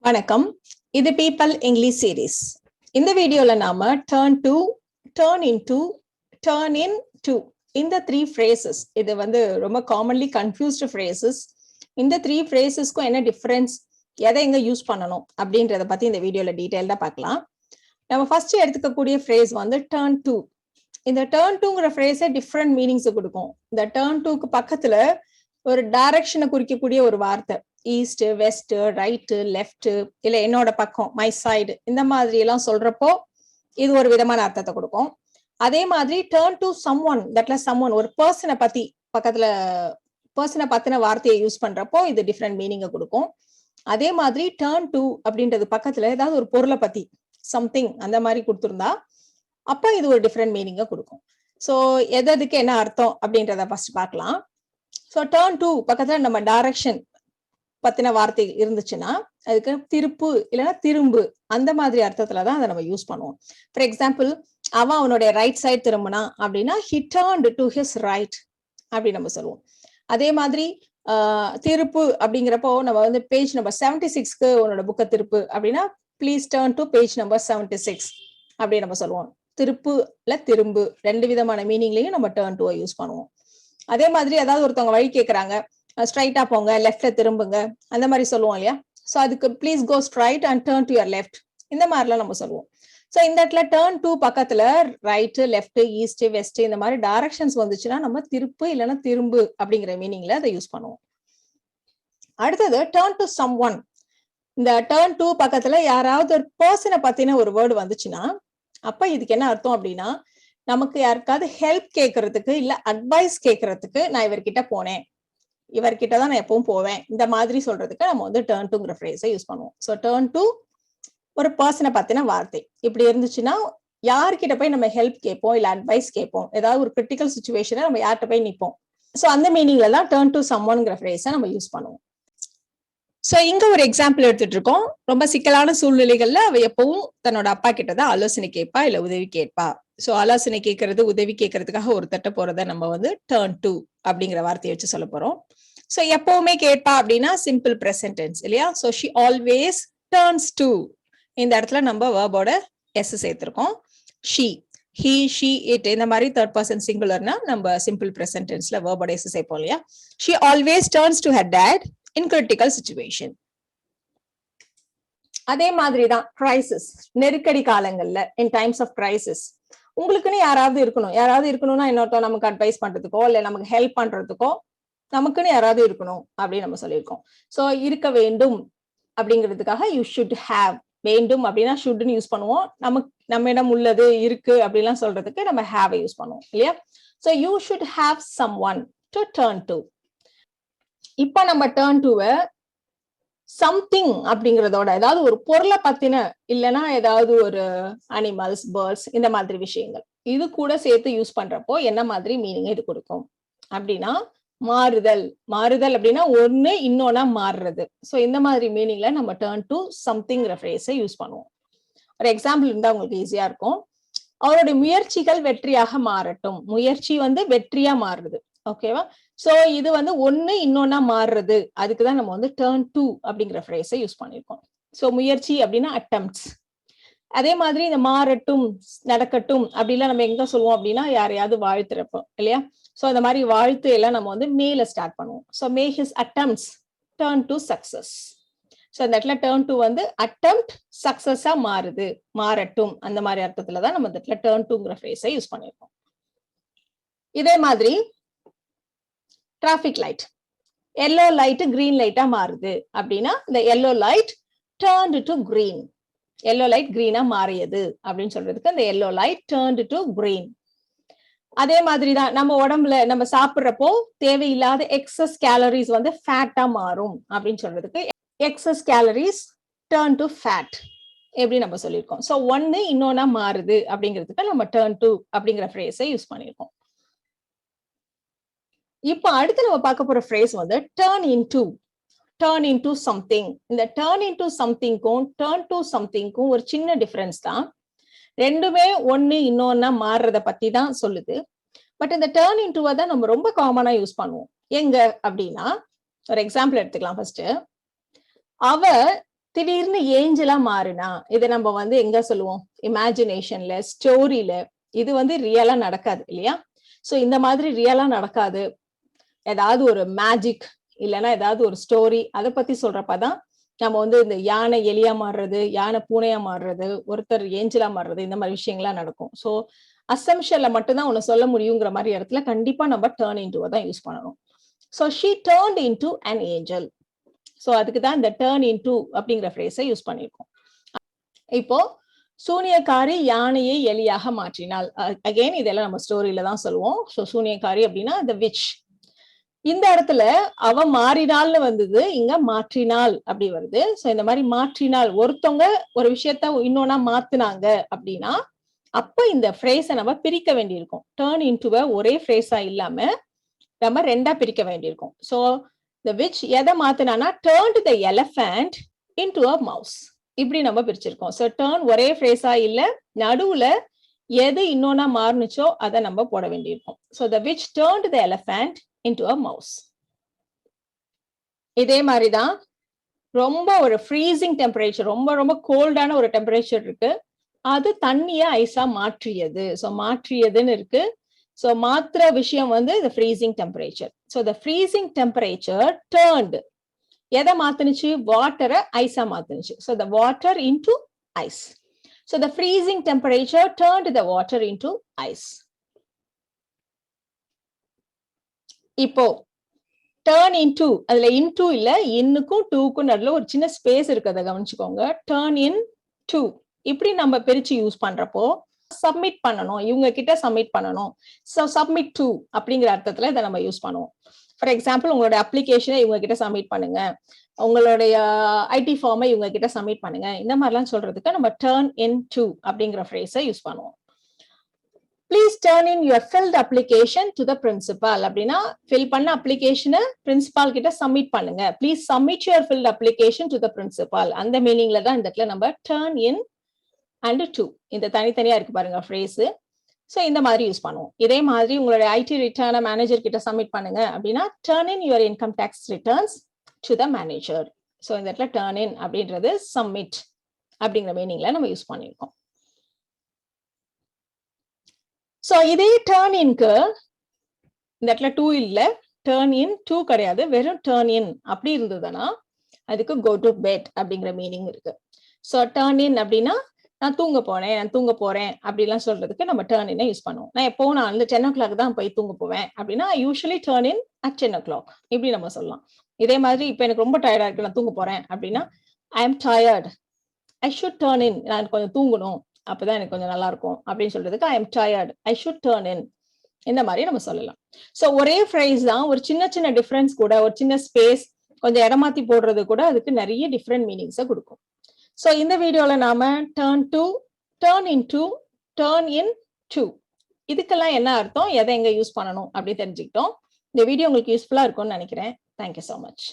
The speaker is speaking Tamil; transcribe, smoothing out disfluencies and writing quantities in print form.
வணக்கம். இது பீப்பிள் இங்கிலீஷ் சீரீஸ். இந்த வீடியோல நாம turn to, turn into, turn in to இந்த 3 phrases இது ரொம்ப காமன்லி கன்ஃபியூஸ்டு phrases. இந்த 3 phrasesக்கும் என்ன டிஃபரன்ஸ், எதை எங்க யூஸ் பண்ணணும் அப்படின்றத பத்தி இந்த வீடியோல டீடைல்டா பார்க்கலாம். நம்ம ஃபர்ஸ்ட் எடுத்துக்கக்கூடிய phrase turn to. இந்த turn toங்கிற phrase டிஃப்ரெண்ட் மீனிங்ஸ் கொடுக்கும். இந்த turn toக்கு பக்கத்துல ஒரு டைரக்ஷனை குறிக்கக்கூடிய ஒரு வார்த்தை, ஈஸ்ட், வெஸ்ட், ரைட்டு, லெஃப்ட், இல்ல என்னோட பக்கம், மை சைடு, இந்த மாதிரி எல்லாம் சொல்றப்போ இது ஒரு விதமான அர்த்தத்தை கொடுக்கும். அதே மாதிரி டர்ன் டு சம் ஒன், தட்ல சம் ஒன், ஒரு பர்சனை பத்தி பக்கத்துல பர்சனை பத்தின வார்த்தையை யூஸ் பண்றப்போ இது டிஃப்ரெண்ட் மீனிங்கை கொடுக்கும். அதே மாதிரி டர்ன் டு அப்படின்றது பக்கத்துல ஏதாவது ஒரு பொருளை பத்தி சம்திங் அந்த மாதிரி கொடுத்துருந்தா அப்ப இது ஒரு டிஃப்ரெண்ட் மீனிங்கை கொடுக்கும். ஸோ எதுக்கு என்ன அர்த்தம் அப்படின்றத ஃபர்ஸ்ட் பார்க்கலாம். ஸோ டர்ன் டு பக்கத்துல நம்ம டைரக்ஷன் பத்தின வார்த்தை இருந்துச்சுன்னா அதுக்கு திருப்பு இல்லைன்னா திரும்பு அந்த மாதிரி அர்த்தத்துலதான் அதை நம்ம யூஸ் பண்ணுவோம். ஃபார் எக்ஸாம்பிள், அவனுடைய ரைட் சைடு திரும்பினா அப்படின்னா he turned to his right அப்படி நம்ம சொல்லுவோம். அதே மாதிரி திருப்பு அப்படிங்கிறப்போ நம்ம பேஜ் நம்பர் 76க்கு உன்னோட புக்கை திருப்பு அப்படின்னா please turn to page number 76 அப்படி நம்ம சொல்லுவோம். திருப்பு இல்ல திரும்பு ரெண்டு விதமான மீனிங்லயும் நம்ம டர்ன் டு யூஸ் பண்ணுவோம். அதே மாதிரி ஏதாவது ஒருத்தவங்க வழி கேட்கறாங்க, ஸ்ட்ரைட்டா போங்க, லெஃப்ட்ல திரும்புங்க, அந்த மாதிரி சொல்லுவோம் இல்லையா. ஸோ அதுக்கு please go straight and turn to your left, இந்த மாதிரிலாம் நம்ம சொல்லுவோம். ஸோ இந்த இடத்துல டர்ன் டு பக்கத்துல ரைட்டு, லெஃப்ட், ஈஸ்ட், வெஸ்ட் இந்த மாதிரி டைரக்ஷன்ஸ் வந்துச்சுன்னா நம்ம திருப்பு இல்லைன்னா திரும்பு அப்படிங்கிற மீனிங்ல அதை யூஸ் பண்ணுவோம். அடுத்தது டர்ன் டு சம் ஒன். இந்த டர்ன் டு பக்கத்துல யாராவது ஒரு பர்சனை பத்தின ஒரு வேர்டு வந்துச்சுன்னா அப்ப இதுக்கு என்ன அர்த்தம் அப்படின்னா, நமக்கு யாருக்காவது ஹெல்ப் கேட்கறதுக்கு இல்ல அட்வைஸ் கேட்கறதுக்கு நான் இவர்கிட்ட போனேன், இவர்கிட்ட தான் நான் எப்பவும் போவேன், இந்த மாதிரி சொல்றதுக்கு நம்ம டர்ன் டுங்கிற ஃப்ரேஸை யூஸ் பண்ணுவோம். ஸோ டர்ன் டு ஒரு பர்சனை பத்தின வார்த்தை இப்படி இருந்துச்சுன்னா யார்கிட்ட போய் நம்ம ஹெல்ப் கேட்போம் இல்ல அட்வைஸ் கேட்போம், ஏதாவது ஒரு கிரிட்டிக்கல் சுச்சுவேஷனை நம்ம யார்கிட்ட போய் நிற்போம். ஸோ அந்த மீனிங்ல தான் டர்ன் டு சம்ஒன்ங்கிற ஃப்ரேஸை நம்ம யூஸ் பண்ணுவோம். ஸோ இங்க ஒரு எக்ஸாம்பிள் எடுத்துட்டு இருக்கோம். ரொம்ப சிக்கலான சூழ்நிலைகள்ல அவ எப்பவும் தன்னோட அப்பா கிட்டதான் ஆலோசனை கேட்பா இல்ல உதவி கேட்பா. ஸோ ஆலோசனை கேட்கறது, உதவி கேட்கறதுக்காக ஒரு தட்ட போறதை நம்ம டர்ன் டு அப்படிங்கிற வார்த்தையை வச்சு சொல்ல போறோம். ஸோ எப்பவுமே கேட்பா அப்படின்னா சிம்பிள் பிரசன்ட் டென்ஸ் இல்லையா. So she always turns to, இந்த இடத்துல நம்ம வேர்போட எஸ் சேர்த்திருக்கோம். ஷி, ஹி, ஷி, இட் இந்த மாதிரி தேர்ட் பர்சன் சிங்குலர்னா நம்ம சிம்பிள் பிரசன்ட் டென்ஸ்ல வேர்போட எஸ் சேர்ப்போம் இல்லையா. She always turns to her dad in critical situation. அதே மாதிரிதான் கிரைசிஸ், நெருக்கடி காலங்கள்ல, இன் டைம்ஸ் ஆஃப் கிரைசிஸ் உங்களுக்குன்னு யாராவது இருக்கணும்னா இன்னொருத்தர் நமக்கு அட்வைஸ் பண்றதுக்கோ இல்ல நமக்கு ஹெல்ப் பண்றதுக்கோ நமக்குன்னு யாராவது இருக்கணும் அப்படின்னு நம்ம சொல்லியிருக்கோம். ஸோ இருக்க வேண்டும் அப்படிங்கிறதுக்காக யூ ஷுட் ஹேவ், வேண்டும் அப்படின்னா ஷுட்னு யூஸ் பண்ணுவோம். நம்மிடம் உள்ளது இருக்கு அப்படின்லாம் சொல்றதுக்கு நம்ம ஹேவ் யூஸ் பண்ணுவோம் இல்லையா. So you should have someone to turn to. இப்ப நம்ம டர்ன் டுவை சம்திங் அப்படிங்கிறதோட ஏதாவது ஒரு பொருளை பத்தின இல்லைன்னா ஏதாவது ஒரு அனிமல்ஸ், பேர்ட்ஸ் இந்த மாதிரி விஷயங்கள் இது கூட சேர்த்து யூஸ் பண்றப்போ என்ன மாதிரி மீனிங் இது கொடுக்கும் அப்படின்னா, மாறுதல். மாறுதல் அப்படின்னா ஒண்ணு இன்னொன்னா மாறுறது. ஸோ இந்த மாதிரி மீனிங்ல நம்ம டர்ன் டு சம்திங்கிற ஃப்ரேஸை யூஸ் பண்ணுவோம். ஒரு எக்ஸாம்பிள் இருந்தா உங்களுக்கு ஈஸியா இருக்கும். அவருடைய முயற்சிகள் வெற்றியாக மாறட்டும். முயற்சி வெற்றியா மாறுறது, ஓகேவா. சோ இது ஒண்ணு இன்னொன்னா மாறுறது, அதுக்குதான் நம்ம டர்ன் டு அப்படிங்கிற ஃப்ரேஸை யூஸ் பண்ணிருக்கோம். சோ முயற்சி அப்படின்னா அட்டெம்ப்ட்ஸ். அதே மாதிரி இந்த மாறட்டும், நடக்கட்டும் அப்படிலாம் நம்ம எங்க சொல்லுவோம் அப்படின்னா யாரையாவது வாழ்த்துறப்போ இல்லையா. சோ அந்த மாதிரி வாழ்த்து எல்லாம் நம்ம மேல ஸ்டார்ட் பண்ணுவோம். So May his attempts turn to success. So அந்த இடத்துல டர்ன் டு அட்டெம்ப்ட் சக்சஸா மாறுது, மாறட்டும் அந்த மாதிரி அர்த்தத்துலதான் நம்ம இந்த இடத்துல டர்ன் டுங்கிற ஃப்ரேஸை யூஸ் பண்ணிருக்கோம். இதே மாதிரி traffic light, yellow light green லைட்டா மாறுது அப்படின்னா இந்த yellow light turned to green, yellow light கிரீனா மாறியது அப்படின்னு சொல்றதுக்கு இந்த yellow light turned to green. அதே மாதிரிதான் நம்ம உடம்புல நம்ம சாப்பிடுறப்போ தேவையில்லாத எக்ஸஸ் கேலரிஸ் ஃபேட்டா மாறும் அப்படின்னு சொல்றதுக்கு excess calories turn to fat எப்படி நம்ம சொல்லியிருக்கோம். ஸோ ஒன்னு இன்னொன்னா மாறுது அப்படிங்கிறதுக்கு நம்ம டர்ன் டு அப்படிங்கிற ஃப்ரேஸை யூஸ் பண்ணியிருக்கோம். இப்ப அடுத்து நம்ம பார்க்க போற phrase turn into. Turn into something. இந்த டர்ன் இன்டு சம்திங்க்கும் டர்ன் டு சம்திங்க்கும் ஒரு சின்ன டிஃபரன்ஸ் தான். ரெண்டுமே ஒண்ணு இன்னொன்னா மாறுறத பத்தி தான் சொல்லுது. பட் இந்த டர்ன் இன்டுவை தான் நம்ம ரொம்ப காமனா யூஸ் பண்ணுவோம். எங்க அப்படின்னா ஒரு எக்ஸாம்பிள் எடுத்துக்கலாம். ஃபர்ஸ்ட், அவ திடீர்னு ஏஞ்சலா மாறினா இதை நம்ம வந்து எங்க சொல்லுவோம்? இமேஜினேஷன்ல, ஸ்டோரியில. இது வந்து ரியலா நடக்காது இல்லையா? சோ இந்த மாதிரி ரியலா நடக்காது. ஏதாவது ஒரு மேஜிக் இல்லைன்னா ஏதாவது ஒரு ஸ்டோரி அதை பத்தி சொல்றப்பதான் நம்ம வந்து இந்த யானை எலியா மாறுறது, யானை பூனையா மாறுறது, ஒருத்தர் ஏஞ்சலா மாறுறது, இந்த மாதிரி விஷயங்கள்லாம் நடக்கும். சோ அசம்ஷன்ல மட்டும்தான் ஒண்ணு சொல்ல முடியுங்கிற மாதிரி இடத்துல கண்டிப்பா நம்ம டேர்ன் இன்டூ தான் யூஸ் பண்ணணும். So she turned into an angel. So அதுக்கு தான் இந்த டர்ன் இன்டூ அப்படிங்கிற ஃப்ரேஸை யூஸ் பண்ணியிருக்கோம். இப்போ சூனியக்காரி யானையை எலியாக மாற்றினாள். அகைன் இதெல்லாம் நம்ம ஸ்டோரியில தான் சொல்லுவோம். ஸோ சூனியக்காரி அப்படின்னா த விச். இந்த இடத்துல அவ மாறினாள்னு வந்தது, இங்க மாற்றினாள் அப்படி வருது. சோ இந்த மாதிரி மாற்றினாள், ஒருத்தவங்க ஒரு விஷயத்த இன்னொன்னா மாத்துனாங்க அப்படின்னா அப்ப இந்த ஃப்ரேஸை நம்ம பிரிக்க வேண்டியிருக்கும். டர்ன் இன்டுவ ஒரே ஃப்ரேஸா இல்லாம நம்ம ரெண்டா பிரிக்க வேண்டியிருக்கும். சோ the witch எதை மாத்தினானா turned the elephant into a mouse. இப்படி நம்ம பிரிச்சிருக்கோம். சோ டர்ன் ஒரே ஃப்ரேஸா இல்ல, நடுவுல எது இன்னொன்னா மாறுனுச்சோ அதை நம்ம போட வேண்டியிருக்கும். So the witch turned the elephant into a mouse. இதே மாதிரிதான் ரொம்ப ஒரு ஃப்ரீசிங் டெம்பரேச்சர், ரொம்ப ரொம்ப கோல்டான ஒரு டெம்பரேச்சர் இருக்கு, அது தண்ணிய ஐஸா மாற்றியது. சோ மாற்றியதுன்னு இருக்கு. சோ மாத்திர விஷயம் வந்து the freezing temperature. So the freezing temperature turned எதை மாத்துனுச்சு? வாட்டரை ஐஸா மாத்துனுச்சு. So the water into ice. So the freezing temperature turned the water into ice. இப்போ turn into, அதுல into இல்ல, இன்னுக்கும் டூக்கும் நடுவுல ஒரு சின்ன ஸ்பேஸ் இருக்கு, அதை கவனிச்சுக்கோங்க. turn in to இப்படி நம்ம பிரிச்சு யூஸ் பண்றப்போ சப்மிட் பண்ணணும், இவங்க கிட்ட சப்மிட் பண்ணணும். ஸோ சப்மிட் டு அப்படிங்கிற அர்த்தத்துல இதை நம்ம யூஸ் பண்ணுவோம். ஃபார் எக்ஸாம்பிள், உங்களோட அப்ளிகேஷனை இவங்க கிட்ட சப்மிட் பண்ணுங்க, உங்களுடைய ஐடி ஃபார்மை இவங்க கிட்ட சப்மிட் பண்ணுங்க, இந்த மாதிரிலாம் சொல்றதுக்கு நம்ம டர்ன் இன் டு அப்படிங்கிற ஃப்ரேஸை யூஸ் பண்ணுவோம். Please turn in your filled application to the principal அப்படின்னா ஃபில் பண்ண அப்ளிகேஷனை பிரின்சிபால் கிட்ட சப்மிட் பண்ணுங்க. Please submit your filled application to the principal. அந்த மீனிங்ல தான் இந்த இடத்துல நம்ம டர்ன் இன் அண்ட் டு இந்த தனித்தனியா இருக்கு பாருங்க ஃப்ரேஸ். ஸோ இந்த மாதிரி யூஸ் பண்ணுவோம். இதே மாதிரி உங்களுடைய ஐடி ரிட்டர்னை மேனேஜர் கிட்ட சப்மிட் பண்ணுங்க அப்படின்னா turn in your income tax returns to the manager. So இந்த இடத்துல டர்ன் இன் அப்படின்றது சப்மிட் அப்படிங்கிற மீனிங்ல நம்ம யூஸ் பண்ணியிருக்கோம். ஸோ இதே டர்ன் இன்க்கு இந்த இடத்துல டூ இல்ல, டர்ன் இன் டூ கிடையாது, வெறும் டர்ன் இன் அப்படி இருந்ததுன்னா அதுக்கு கோ டு பெட் அப்படிங்கிற மீனிங் இருக்கு. ஸோ டர்ன் இன் அப்படின்னா நான் தூங்க போனேன், நான் தூங்க போறேன் அப்படிலாம் சொல்றதுக்கு நம்ம டர்ன் இன் யூஸ் பண்ணுவோம். நான் எப்போ நான் வந்து 10 o'clock தான் போய் தூங்க போவேன் அப்படின்னா usually turn in at 10 o'clock இப்படி நம்ம சொல்லலாம். இதே மாதிரி இப்போ எனக்கு ரொம்ப டயர்டா இருக்கு, நான் தூங்க போறேன் அப்படின்னா I am tired, I should turn in, நான் கொஞ்சம் தூங்கணும் அப்பதான் எனக்கு கொஞ்சம் நல்லா இருக்கும் அப்படின்னு சொல்றதுக்கு I am tired, I should turn in, இந்த மாதிரி நம்ம சொல்லலாம். ஸோ ஒரே ஃப்ரேஸ் தான், ஒரு சின்ன சின்ன டிஃபரன்ஸ் கூட, ஒரு சின்ன ஸ்பேஸ் கொஞ்சம் இடமாத்தி போடுறது கூட அதுக்கு நிறைய டிஃப்ரெண்ட் மீனிங்ஸை கொடுக்கும். ஸோ இந்த வீடியோல நாம turn to, turn in to, turn in to இதுக்கெல்லாம் என்ன அர்த்தம், எதை எங்க யூஸ் பண்ணணும் அப்படி தெரிஞ்சுக்கிட்டோம். இந்த வீடியோ உங்களுக்கு யூஸ்ஃபுல்லா இருக்கும்னு நினைக்கிறேன். Thank you so much.